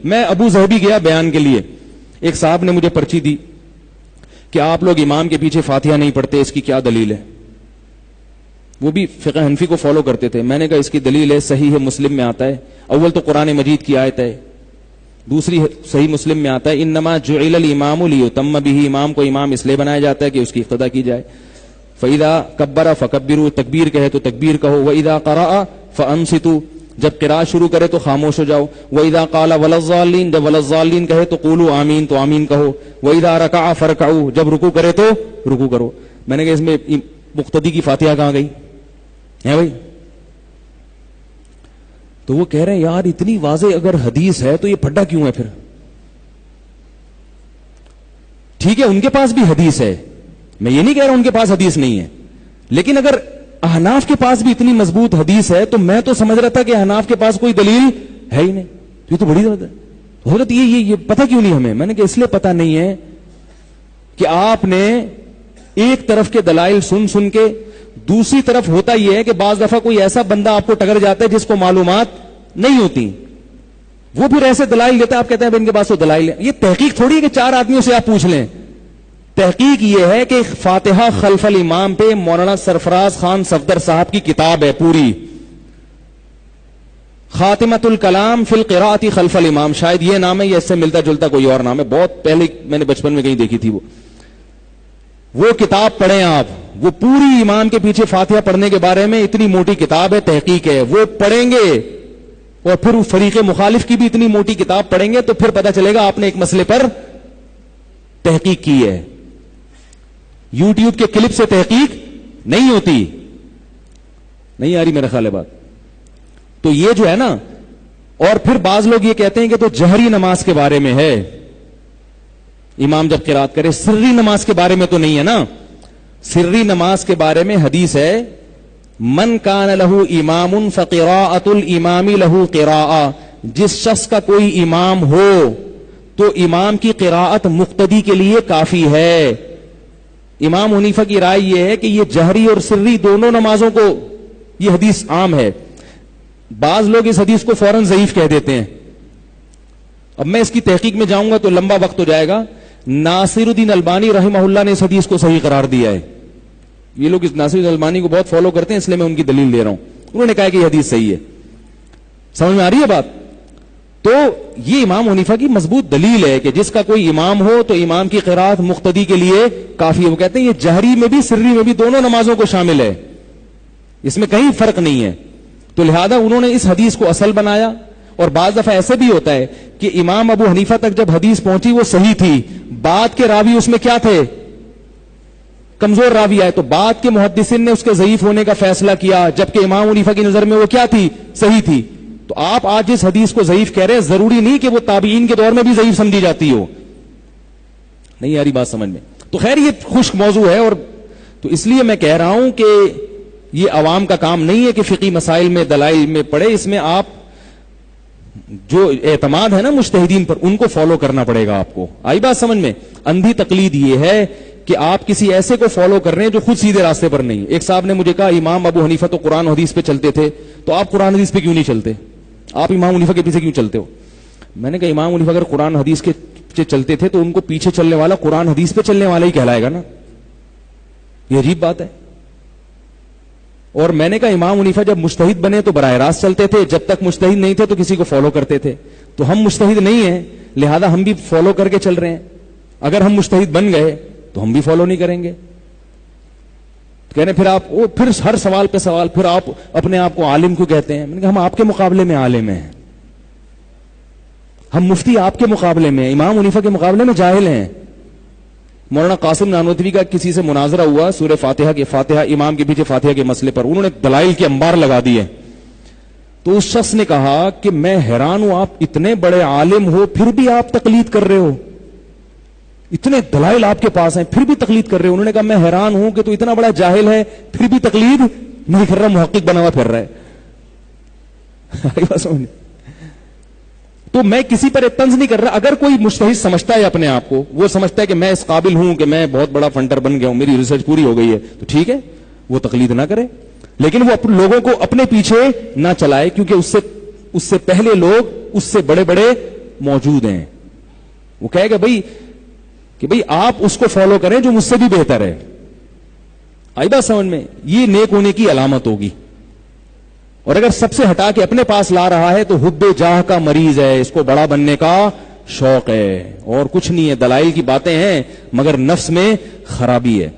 میں Abu Dhabi گیا بیان کے لیے, ایک صاحب نے مجھے پرچی دی کہ آپ لوگ امام کے پیچھے فاتحہ نہیں پڑھتے, اس کی کیا دلیل ہے؟ وہ بھی فقہ حنفی کو فالو کرتے تھے. میں نے کہا اس کی دلیل ہے, صحیح مسلم میں آتا ہے, اول تو قرآن مجید کی آیت ہے, دوسری صحیح مسلم میں آتا ہے انما جعل الامام لیتم به, امام کو امام اس لیے بنایا جاتا ہے کہ اس کی اقتدا کی جائے. فَإِذَا كَبَّرَ فَكَبِّرُوا, تکبیر کہے تو تکبیر کہو. وَإِذَا قَرَأَ فَأَنصِتُوا, جب قراءت شروع کرے تو خاموش ہو جاؤ. وَإِذَا قَالَ وَلَا الضَّالِّينَ, جب وَلَا الضَّالِّينَ کہے تو قولوا آمین, تو آمین کہو. وَإِذَا رَكَعَ فَارْكَعُوا, جب رکوع کرے تو رکوع کرو. میں نے کہا اس میں مقتدی کی فاتحہ کہاں گئی ہے بھائی؟ تو وہ کہہ رہے ہیں یار اتنی واضح اگر حدیث ہے تو یہ پھڈا کیوں ہے پھر؟ ٹھیک ہے ان کے پاس بھی حدیث ہے, میں یہ نہیں کہہ رہا ان کے پاس حدیث نہیں ہے, لیکن اگر احناف کے پاس بھی اتنی مضبوط حدیث ہے تو میں تو سمجھ رہا تھا کہ احناف کے پاس کوئی دلیل ہے ہی نہیں. یہ تو بڑی حضرت یہ پتہ کیوں نہیں ہمیں؟ میں نے کہا اس لیے پتہ نہیں ہے کہ آپ نے ایک طرف کے دلائل سن سن کے, دوسری طرف ہوتا یہ ہے کہ بعض دفعہ کوئی ایسا بندہ آپ کو ٹکر جاتا ہے جس کو معلومات نہیں ہوتی, وہ پھر ایسے دلائل لیتا ہے, آپ کہتے ہیں ان کے پاس وہ دلائل ہے. یہ تحقیق تھوڑی ہے کہ 4 آدمیوں سے آپ پوچھ لیں. تحقیق یہ ہے کہ فاتحہ خلف الامام پہ مولانا سرفراز خان صفدر صاحب کی کتاب ہے پوری, خاتمۃ الکلام فی القراءۃ خلف الامام, شاید یہ نام ہے یا اس سے ملتا جلتا کوئی اور نام ہے, بہت پہلے میں نے بچپن میں کہیں دیکھی تھی. وہ کتاب پڑھیں آپ, وہ پوری امام کے پیچھے فاتحہ پڑھنے کے بارے میں اتنی موٹی کتاب ہے, تحقیق ہے, وہ پڑھیں گے اور پھر فریق مخالف کی بھی اتنی موٹی کتاب پڑھیں گے تو پھر پتہ چلے گا آپ نے ایک مسئلے پر تحقیق کی ہے. یوٹیوب کے کلپ سے تحقیق نہیں ہوتی, نہیں آ رہی میرا خیال ہے بات. تو یہ جو ہے نا, اور پھر بعض لوگ یہ کہتے ہیں کہ تو جہری نماز کے بارے میں ہے, امام جب قرات کرے, سری نماز کے بارے میں تو نہیں ہے نا. سری نماز کے بارے میں حدیث ہے من کان لہ امام فقراءۃ الامام لہ قراءۃ, جس شخص کا کوئی امام ہو تو امام کی قراءت مقتدی کے لیے کافی ہے. امام حنیفہ کی رائے یہ ہے کہ یہ جہری اور سری دونوں نمازوں کو یہ حدیث عام ہے. بعض لوگ اس حدیث کو فوراً ضعیف کہہ دیتے ہیں. اب میں اس کی تحقیق میں جاؤں گا تو لمبا وقت ہو جائے گا. ناصر الدین البانی رحمہ اللہ نے اس حدیث کو صحیح قرار دیا ہے. یہ لوگ اس ناصر الدین البانی کو بہت فالو کرتے ہیں, اس لیے میں ان کی دلیل دے رہا ہوں. انہوں نے کہا کہ یہ حدیث صحیح ہے. سمجھ میں آ رہی ہے بات؟ تو یہ امام حنیفہ کی مضبوط دلیل ہے کہ جس کا کوئی امام ہو تو امام کی قرات مقتدی کے لیے کافی ہے. وہ کہتے ہیں یہ جہری میں بھی سری میں بھی دونوں نمازوں کو شامل ہے, اس میں کہیں فرق نہیں ہے. تو لہذا انہوں نے اس حدیث کو اصل بنایا. اور بعض دفعہ ایسے بھی ہوتا ہے کہ امام ابو حنیفہ تک جب حدیث پہنچی وہ صحیح تھی, بعد کے راوی اس میں کیا تھے, کمزور راوی آئے, تو بعد کے محدثین نے اس کے ضعیف ہونے کا فیصلہ کیا, جبکہ امام حنیفہ کی نظر میں وہ کیا تھی, صحیح تھی. تو آپ آج اس حدیث کو ضعیف کہہ رہے ہیں, ضروری نہیں کہ وہ تابعین کے دور میں بھی ضعیف سمجھی جاتی ہو. نہیں یاری بات سمجھ میں. تو خیر یہ خشک موضوع ہے, اور تو اس لیے میں کہہ رہا ہوں کہ یہ عوام کا کام نہیں ہے کہ فقہی مسائل میں دلائل میں پڑھے. اس میں آپ جو اعتماد ہے نا مجتہدین پر, ان کو فالو کرنا پڑے گا آپ کو. آئی بات سمجھ میں؟ اندھی تقلید یہ ہے کہ آپ کسی ایسے کو فالو کر رہے ہیں جو خود سیدھے راستے پر نہیں. ایک صاحب نے مجھے کہا امام ابو حنیفہ تو قرآن حدیث پہ چلتے تھے, تو آپ قرآن حدیث پہ کیوں نہیں چلتے, آپ امام حنیفہ کے پیچھے کیوں چلتے ہو؟ میں نے کہا امام حنیفہ اگر قرآن حدیث کے پیچھے چلتے تھے تو ان کو پیچھے چلنے والا قرآن حدیث پہ چلنے والا ہی کہلائے گا نا. یہ عجیب بات ہے. اور میں نے کہا امام حنیفہ جب مجتہد بنے تو براہ راست چلتے تھے, جب تک مجتہد نہیں تھے تو کسی کو فالو کرتے تھے. تو ہم مجتہد نہیں ہیں, لہذا ہم بھی فالو کر کے چل رہے ہیں. اگر ہم مجتہد بن گئے تو ہم بھی فالو نہیں کریں گے. کہنے پھر آپ پھر ہر سوال پہ سوال, پھر آپ اپنے آپ کو عالم کیوں کہتے ہیں؟ میں نے کہا ہم آپ کے مقابلے میں عالم ہیں, ہم مفتی آپ کے مقابلے میں, امام حنیفہ کے مقابلے میں جاہل ہیں. مولانا قاسم نانوتوی کا کسی سے مناظرہ ہوا سورہ فاتحہ کے, فاتحہ امام کے پیچھے فاتحہ کے مسئلے پر, انہوں نے دلائل کے انبار لگا دیے. تو اس شخص نے کہا کہ میں حیران ہوں, آپ اتنے بڑے عالم ہو پھر بھی آپ تقلید کر رہے ہو, اتنے دلائل آپ کے پاس ہیں پھر بھی تقلید کر رہے ہو. انہوں نے کہا میں حیران ہوں کہ تو اتنا بڑا جاہل ہے پھر بھی تقلید نہیں کر رہا, محقق بنا ہوا پھر رہا ہے. تو میں کسی پر طنز نہیں کر رہا. اگر کوئی مجتہد سمجھتا ہے اپنے آپ کو, وہ سمجھتا ہے کہ میں اس قابل ہوں کہ میں بہت بڑا فنٹر بن گیا ہوں, میری ریسرچ پوری ہو گئی ہے, تو ٹھیک ہے, وہ تقلید نہ کرے, لیکن وہ لوگوں کو اپنے پیچھے نہ چلائے, کیونکہ اس سے پہلے لوگ اس سے بڑے بڑے موجود ہیں. وہ کہے گا کہ بھئی آپ اس کو فالو کریں جو مجھ سے بھی بہتر ہے. آئی بات سمجھ میں؟ یہ نیک ہونے کی علامت ہوگی. اور اگر سب سے ہٹا کے اپنے پاس لا رہا ہے تو حب جاہ کا مریض ہے, اس کو بڑا بننے کا شوق ہے, اور کچھ نہیں ہے. دلائل کی باتیں ہیں مگر نفس میں خرابی ہے.